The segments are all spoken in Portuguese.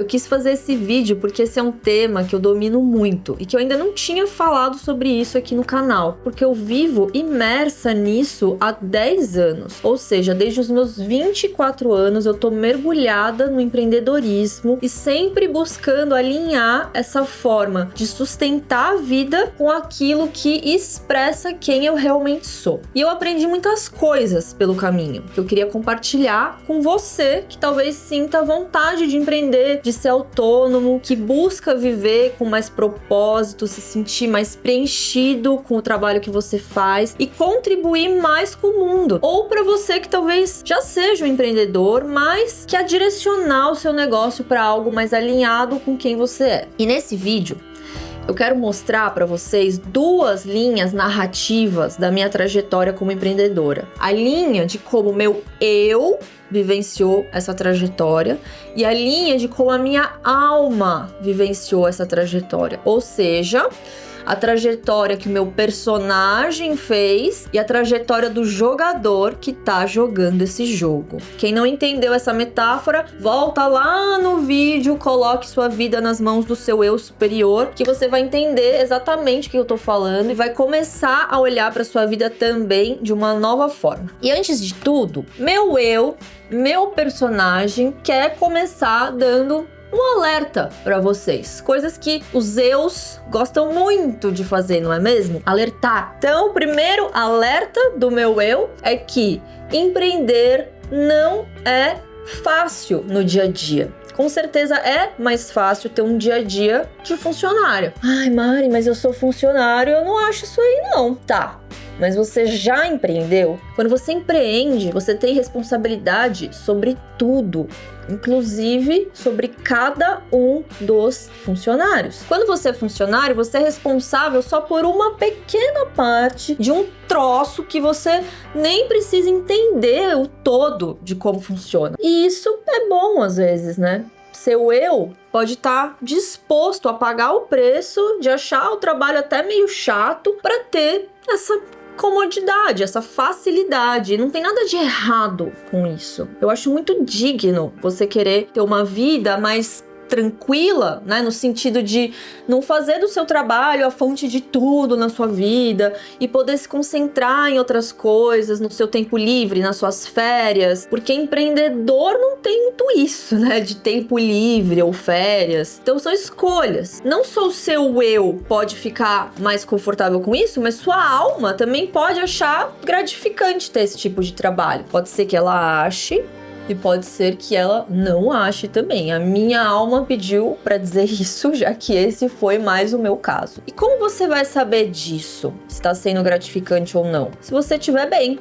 Eu quis fazer esse vídeo porque esse é um tema que eu domino muito e que eu ainda não tinha falado sobre isso aqui no canal, porque eu vivo imersa nisso há 10 anos. Ou seja, desde os meus 24 anos eu tô mergulhada no empreendedorismo e sempre buscando alinhar essa forma de sustentar a vida com aquilo que expressa quem eu realmente sou. E eu aprendi muitas coisas pelo caminho que eu queria compartilhar com você que talvez sinta vontade de empreender, de ser autônomo, que busca viver com mais propósito, se sentir mais preenchido com o trabalho que você faz e contribuir mais com o mundo. Ou para você que talvez já seja um empreendedor, mas quer direcionar o seu negócio para algo mais alinhado com quem você é. E nesse vídeo eu quero mostrar para vocês duas linhas narrativas da minha trajetória como empreendedora. A linha de como meu eu vivenciou essa trajetória e a linha de como a minha alma vivenciou essa trajetória. Ou seja, a trajetória que o meu personagem fez e a trajetória do jogador que tá jogando esse jogo. Quem não entendeu essa metáfora, volta lá no vídeo, coloque sua vida nas mãos do seu eu superior, que você vai entender exatamente o que eu tô falando e vai começar a olhar para sua vida também de uma nova forma. E antes de tudo, meu personagem quer começar dando um alerta para vocês, coisas que os eus gostam muito de fazer, não é mesmo? Alertar. Então, o primeiro alerta do meu eu é que empreender não é fácil no dia a dia. Com certeza é mais fácil ter um dia a dia de funcionário. Ai, Mari, mas eu sou funcionário, eu não acho isso aí não. Tá. Mas você já empreendeu? Quando você empreende, você tem responsabilidade sobre tudo, inclusive sobre cada um dos funcionários. Quando você é funcionário, você é responsável só por uma pequena parte de um troço que você nem precisa entender o todo de como funciona. E isso é bom às vezes, né? Seu eu pode estar disposto a pagar o preço de achar o trabalho até meio chato para ter essa comodidade, essa facilidade. Não tem nada de errado com isso. Eu acho muito digno você querer ter uma vida mais tranquila, né, no sentido de não fazer do seu trabalho a fonte de tudo na sua vida e poder se concentrar em outras coisas no seu tempo livre, nas suas férias, porque empreendedor não tem muito isso, né, de tempo livre ou férias. Então são escolhas. Não só o seu eu pode ficar mais confortável com isso, mas sua alma também pode achar gratificante ter esse tipo de trabalho. Pode ser que ela ache e pode ser que ela não ache também. A minha alma pediu para dizer isso, já que esse foi mais o meu caso. E como você vai saber disso? Se está sendo gratificante ou não? Se você estiver bem,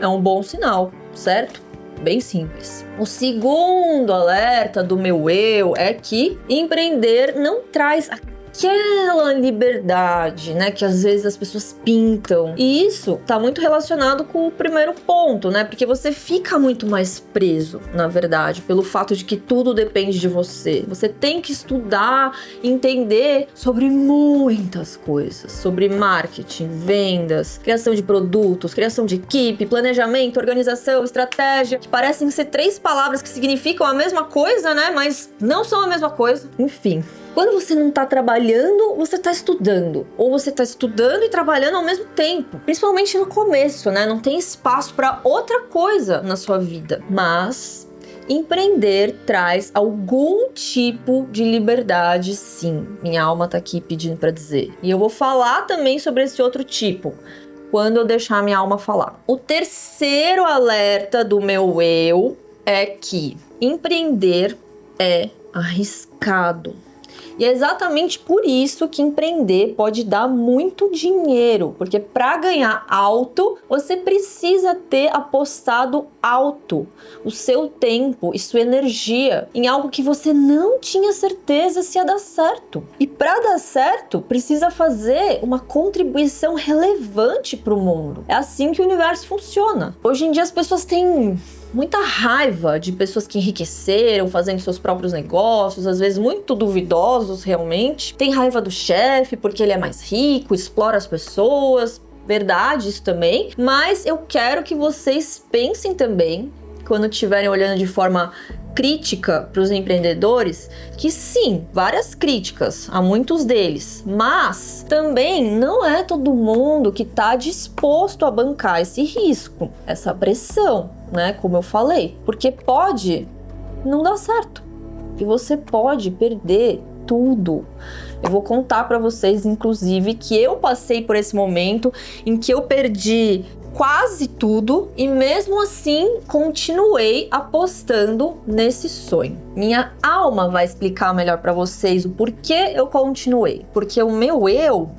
é um bom sinal, certo? Bem simples. O segundo alerta do meu eu é que empreender não traz aquela liberdade, né, que às vezes as pessoas pintam. E isso tá muito relacionado com o primeiro ponto, né, porque você fica muito mais preso, na verdade, pelo fato de que tudo depende de você. Você tem que estudar, entender sobre muitas coisas, sobre marketing, vendas, criação de produtos, criação de equipe, planejamento, organização, estratégia, que parecem ser 3 palavras que significam a mesma coisa, né, mas não são a mesma coisa. Enfim. Quando você não está trabalhando, você está estudando. Ou você está estudando e trabalhando ao mesmo tempo. Principalmente no começo, né? Não tem espaço para outra coisa na sua vida. Mas empreender traz algum tipo de liberdade, sim. Minha alma tá aqui pedindo para dizer. E eu vou falar também sobre esse outro tipo quando eu deixar minha alma falar. O terceiro alerta do meu eu é que empreender é arriscado. E é exatamente por isso que empreender pode dar muito dinheiro, porque para ganhar alto, você precisa ter apostado alto o seu tempo e sua energia em algo que você não tinha certeza se ia dar certo. E para dar certo, precisa fazer uma contribuição relevante para o mundo. É assim que o universo funciona. Hoje em dia as pessoas têm muita raiva de pessoas que enriqueceram fazendo seus próprios negócios, às vezes muito duvidosos realmente. Tem raiva do chefe porque ele é mais rico, explora as pessoas. Verdade isso também, mas eu quero que vocês pensem também, quando estiverem olhando de forma crítica para os empreendedores, que sim, várias críticas a muitos deles, mas também não é todo mundo que está disposto a bancar esse risco, essa pressão, né? Como eu falei, porque pode não dar certo e você pode perder tudo. Eu vou contar para vocês, inclusive, que eu passei por esse momento em que eu perdi quase tudo e mesmo assim continuei apostando nesse sonho. Minha alma vai explicar melhor para vocês o porquê eu continuei, porque o meu eu,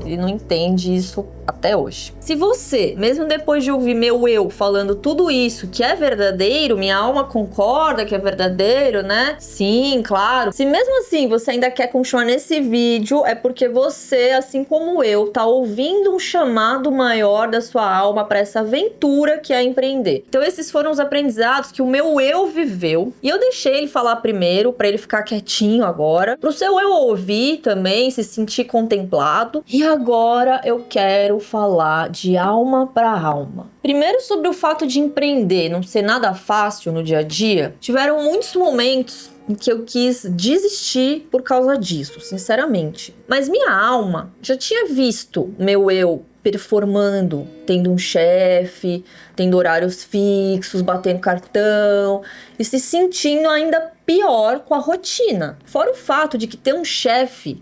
ele não entende isso até hoje. Se você, mesmo depois de ouvir meu eu falando tudo isso que é verdadeiro, minha alma concorda que é verdadeiro, né? Sim, claro. Se mesmo assim você ainda quer continuar nesse vídeo, é porque você, assim como eu, tá ouvindo um chamado maior da sua alma para essa aventura que é empreender. Então esses foram os aprendizados que o meu eu viveu e eu deixei ele falar primeiro para ele ficar quietinho agora, pro seu eu ouvir também, se sentir contemplado. E agora eu quero falar de alma para alma. Primeiro, sobre o fato de empreender não ser nada fácil no dia a dia, tiveram muitos momentos em que eu quis desistir por causa disso, sinceramente. Mas minha alma já tinha visto meu eu performando, tendo um chefe, tendo horários fixos, batendo cartão e se sentindo ainda pior com a rotina. Fora o fato de que ter um chefe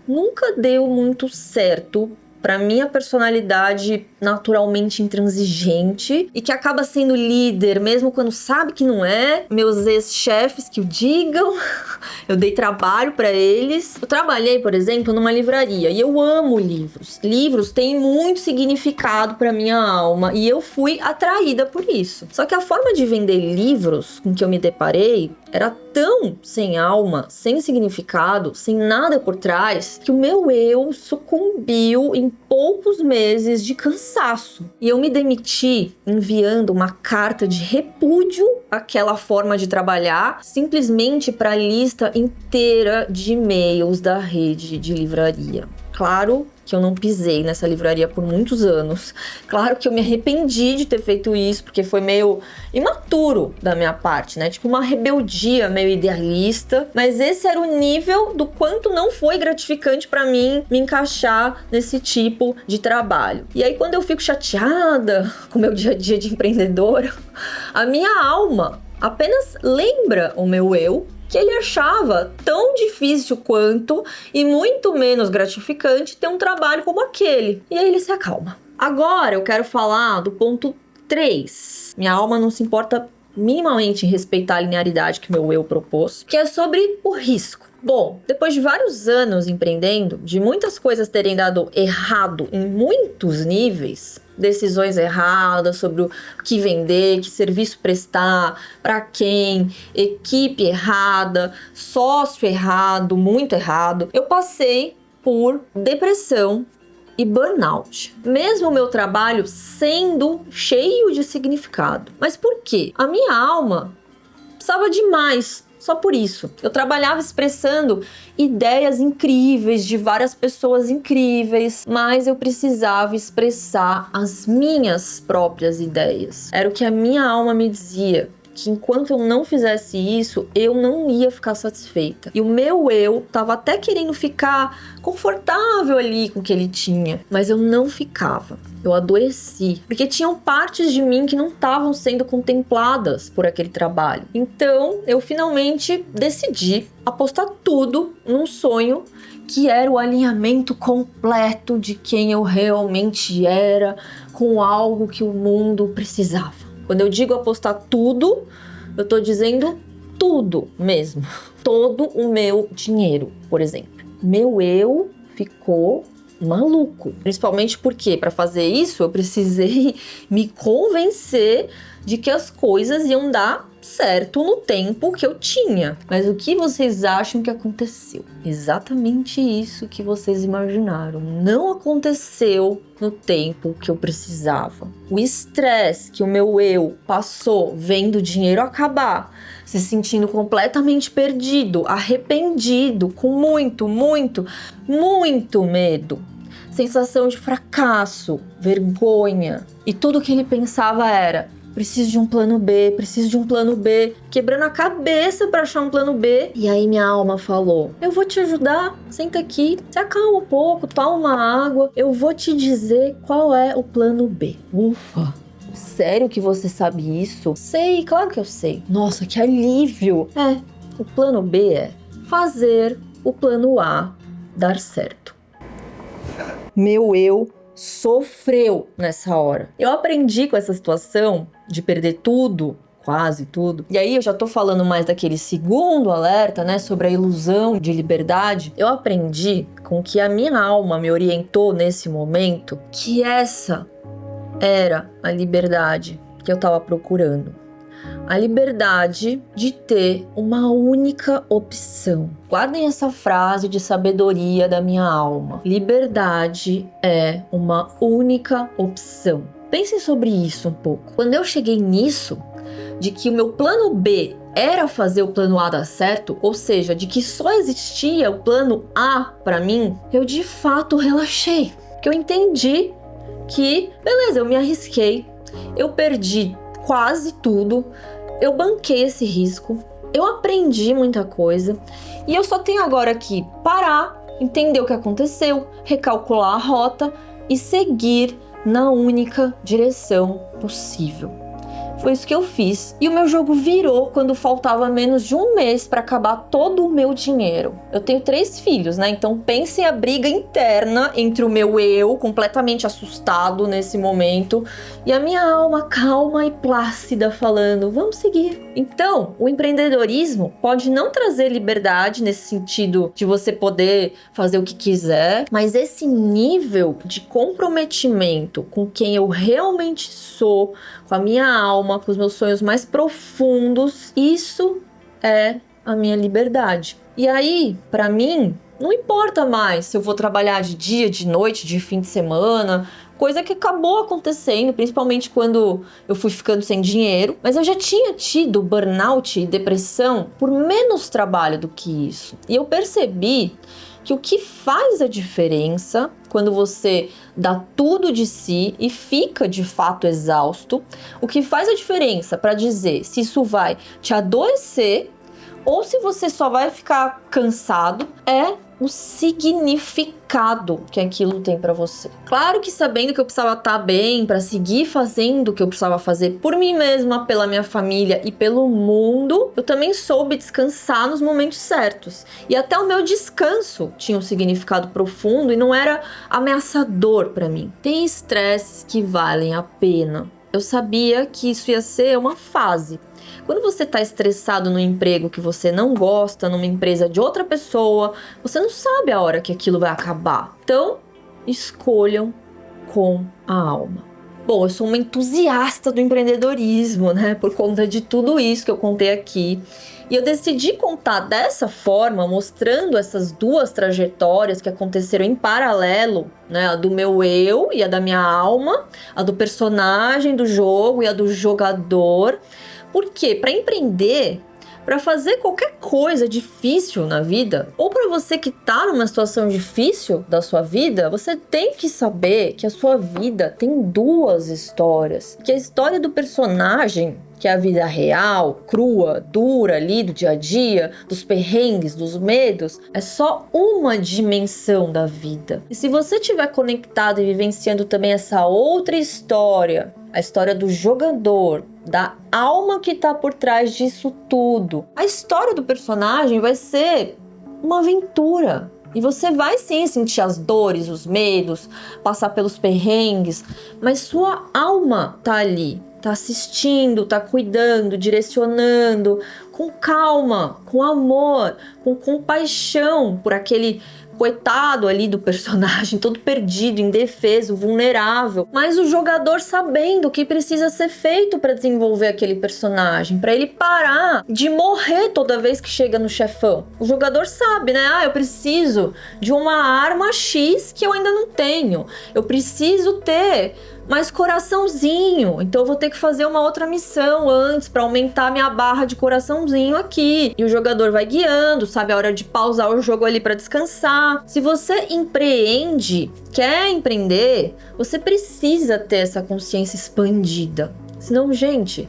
nunca deu muito certo para minha personalidade naturalmente intransigente e que acaba sendo líder mesmo quando sabe que não é. Meus ex-chefes que o digam, eu dei trabalho para eles. Eu trabalhei, por exemplo, numa livraria e eu amo livros. Livros têm muito significado para minha alma e eu fui atraída por isso. Só que a forma de vender livros com que eu me deparei era tão sem alma, sem significado, sem nada por trás, que o meu eu sucumbiu em poucos meses de cansaço. E eu me demiti enviando uma carta de repúdio àquela forma de trabalhar, simplesmente para a lista inteira de e-mails da rede de livraria. Claro que eu não pisei nessa livraria por muitos anos. Claro que eu me arrependi de ter feito isso, porque foi meio imaturo da minha parte, né? Tipo uma rebeldia meio idealista. Mas esse era o nível do quanto não foi gratificante pra mim me encaixar nesse tipo de trabalho. E aí quando eu fico chateada com o meu dia a dia de empreendedora, a minha alma apenas lembra o meu eu que ele achava tão difícil quanto e muito menos gratificante ter um trabalho como aquele. E aí ele se acalma. Agora eu quero falar do ponto 3. Minha alma não se importa minimamente em respeitar a linearidade que meu eu propôs, que é sobre o risco. Bom, depois de vários anos empreendendo, de muitas coisas terem dado errado em muitos níveis, decisões erradas sobre o que vender, que serviço prestar, para quem, equipe errada, sócio errado, muito errado, eu passei por depressão e burnout. Mesmo o meu trabalho sendo cheio de significado. Mas por quê? A minha alma precisava de mais. Só por isso. Eu trabalhava expressando ideias incríveis de várias pessoas incríveis, mas eu precisava expressar as minhas próprias ideias. Era o que a minha alma me dizia, que enquanto eu não fizesse isso, eu não ia ficar satisfeita. E o meu eu tava até querendo ficar confortável ali com o que ele tinha, mas eu não ficava. Eu adoeci, porque tinham partes de mim que não estavam sendo contempladas por aquele trabalho. Então, eu finalmente decidi apostar tudo num sonho que era o alinhamento completo de quem eu realmente era com algo que o mundo precisava. Quando eu digo apostar tudo, eu tô dizendo tudo mesmo. Todo o meu dinheiro, por exemplo. Meu eu ficou maluco. Principalmente porque, para fazer isso, eu precisei me convencer de que as coisas iam dar certo no tempo que eu tinha. Mas o que vocês acham que aconteceu? Exatamente isso que vocês imaginaram. Não aconteceu no tempo que eu precisava. O estresse que o meu eu passou vendo o dinheiro acabar, se sentindo completamente perdido, arrependido, com muito medo, sensação de fracasso, vergonha. E tudo que ele pensava era: preciso de um plano B, preciso de um plano B, quebrando a cabeça pra achar um plano B. E aí minha alma falou, eu vou te ajudar, senta aqui, se acalma um pouco, toma uma água, eu vou te dizer qual é o plano B. Ufa! Sério que você sabe isso? Sei, claro que eu sei. Nossa, que alívio! O plano B é fazer o plano A dar certo. Meu eu sofreu nessa hora. Eu aprendi com essa situação de perder tudo, quase tudo. E aí eu já tô falando mais daquele segundo alerta, né, sobre a ilusão de liberdade. Eu aprendi com que a minha alma me orientou nesse momento que essa era a liberdade que eu tava procurando. A liberdade de ter uma única opção. Guardem essa frase de sabedoria da minha alma. Liberdade é uma única opção. Pensem sobre isso um pouco. Quando eu cheguei nisso, de que o meu plano B era fazer o plano A dar certo, ou seja, de que só existia o plano A para mim, eu de fato relaxei. Porque eu entendi que, beleza, eu me arrisquei, eu perdi quase tudo, eu banquei esse risco, eu aprendi muita coisa e eu só tenho agora que parar, entender o que aconteceu, recalcular a rota e seguir na única direção possível. Foi isso que eu fiz. E o meu jogo virou quando faltava menos de um mês para acabar todo o meu dinheiro. Eu tenho 3 filhos, né? Então pensem a briga interna entre o meu eu, completamente assustado nesse momento, e a minha alma calma e plácida falando, vamos seguir. Então, o empreendedorismo pode não trazer liberdade nesse sentido de você poder fazer o que quiser, mas esse nível de comprometimento com quem eu realmente sou, com a minha alma, com os meus sonhos mais profundos, isso é a minha liberdade. E aí, pra mim, não importa mais se eu vou trabalhar de dia, de noite, de fim de semana, coisa que acabou acontecendo, principalmente quando eu fui ficando sem dinheiro. Mas eu já tinha tido burnout e depressão por menos trabalho do que isso. E eu percebi que o que faz a diferença quando você dá tudo de si e fica de fato exausto, o que faz a diferença para dizer se isso vai te adoecer ou se você só vai ficar cansado é o significado que aquilo tem para você. Claro que sabendo que eu precisava estar bem para seguir fazendo o que eu precisava fazer por mim mesma, pela minha família e pelo mundo, eu também soube descansar nos momentos certos. E até o meu descanso tinha um significado profundo e não era ameaçador para mim. Tem estresses que valem a pena. Eu sabia que isso ia ser uma fase. Quando você está estressado no emprego que você não gosta, numa empresa de outra pessoa, você não sabe a hora que aquilo vai acabar. Então, escolham com a alma. Bom, eu sou uma entusiasta do empreendedorismo, né? Por conta de tudo isso que eu contei aqui. E eu decidi contar dessa forma, mostrando essas duas trajetórias que aconteceram em paralelo, né? A do meu eu e a da minha alma, a do personagem do jogo e a do jogador. Por quê? Para empreender, para fazer qualquer coisa difícil na vida, ou para você que está numa situação difícil da sua vida, você tem que saber que a sua vida tem duas histórias. Que a história do personagem, que é a vida real, crua, dura ali do dia a dia, dos perrengues, dos medos, é só uma dimensão da vida. E se você estiver conectado e vivenciando também essa outra história, a história do jogador, da alma que tá por trás disso tudo, a história do personagem vai ser uma aventura. E você vai sim sentir as dores, os medos, passar pelos perrengues, mas sua alma tá ali, tá assistindo, tá cuidando, direcionando, com calma, com amor, com compaixão por aquele coitado ali do personagem, todo perdido, indefeso, vulnerável, mas o jogador sabendo o que precisa ser feito para desenvolver aquele personagem, para ele parar de morrer toda vez que chega no chefão. O jogador sabe, né? Eu preciso de uma arma X que eu ainda não tenho. Eu preciso ter mais coraçãozinho, então eu vou ter que fazer uma outra missão antes para aumentar minha barra de coraçãozinho aqui. E o jogador vai guiando, sabe a hora de pausar o jogo ali para descansar. Se você empreende, quer empreender, você precisa ter essa consciência expandida. Senão, gente,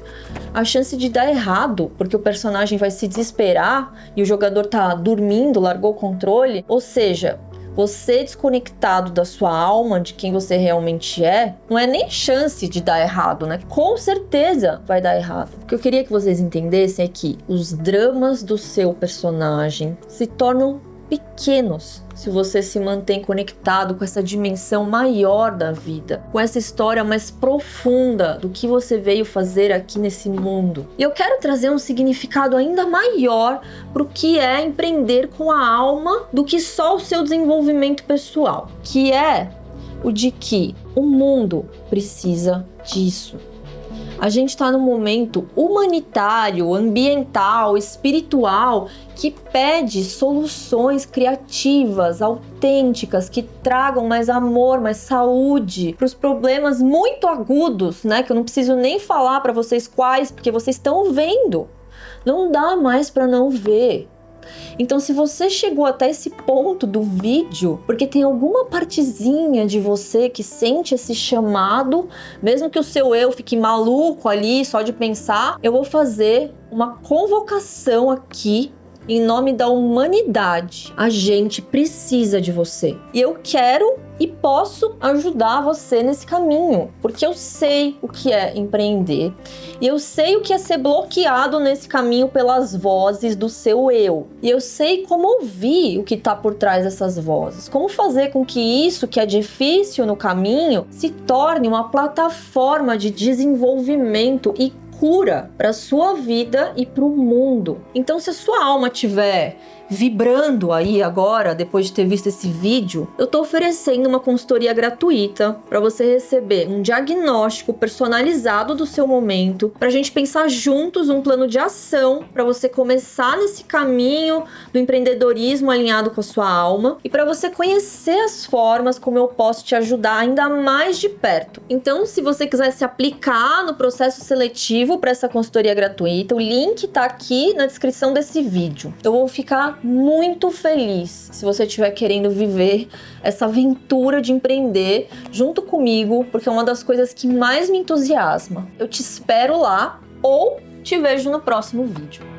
a chance de dar errado, porque o personagem vai se desesperar e o jogador tá dormindo, largou o controle, ou seja, você desconectado da sua alma, de quem você realmente é, não é nem chance de dar errado, né? Com certeza vai dar errado. O que eu queria que vocês entendessem é que os dramas do seu personagem se tornam pequenos se você se mantém conectado com essa dimensão maior da vida, com essa história mais profunda do que você veio fazer aqui nesse mundo. E eu quero trazer um significado ainda maior para o que é empreender com a alma do que só o seu desenvolvimento pessoal, que é o de que o mundo precisa disso. A gente está num momento humanitário, ambiental, espiritual, que pede soluções criativas, autênticas, que tragam mais amor, mais saúde para os problemas muito agudos, né? Que eu não preciso nem falar para vocês quais, porque vocês estão vendo. Não dá mais para não ver. Então, se você chegou até esse ponto do vídeo, porque tem alguma partezinha de você que sente esse chamado, mesmo que o seu eu fique maluco ali só de pensar, eu vou fazer uma convocação aqui em nome da humanidade. A gente precisa de você. E eu quero e posso ajudar você nesse caminho, porque eu sei o que é empreender e eu sei o que é ser bloqueado nesse caminho pelas vozes do seu eu. E eu sei como ouvir o que está por trás dessas vozes, como fazer com que isso que é difícil no caminho se torne uma plataforma de desenvolvimento e cura para sua vida e para o mundo. Então, se a sua alma estiver vibrando aí agora, depois de ter visto esse vídeo, eu tô oferecendo uma consultoria gratuita para você receber um diagnóstico personalizado do seu momento, pra gente pensar juntos um plano de ação para você começar nesse caminho do empreendedorismo alinhado com a sua alma e para você conhecer as formas como eu posso te ajudar ainda mais de perto. Então, se você quiser se aplicar no processo seletivo para essa consultoria gratuita, o link tá aqui na descrição desse vídeo. Eu vou ficar muito feliz se você estiver querendo viver essa aventura de empreender junto comigo, porque é uma das coisas que mais me entusiasma. Eu te espero lá ou te vejo no próximo vídeo.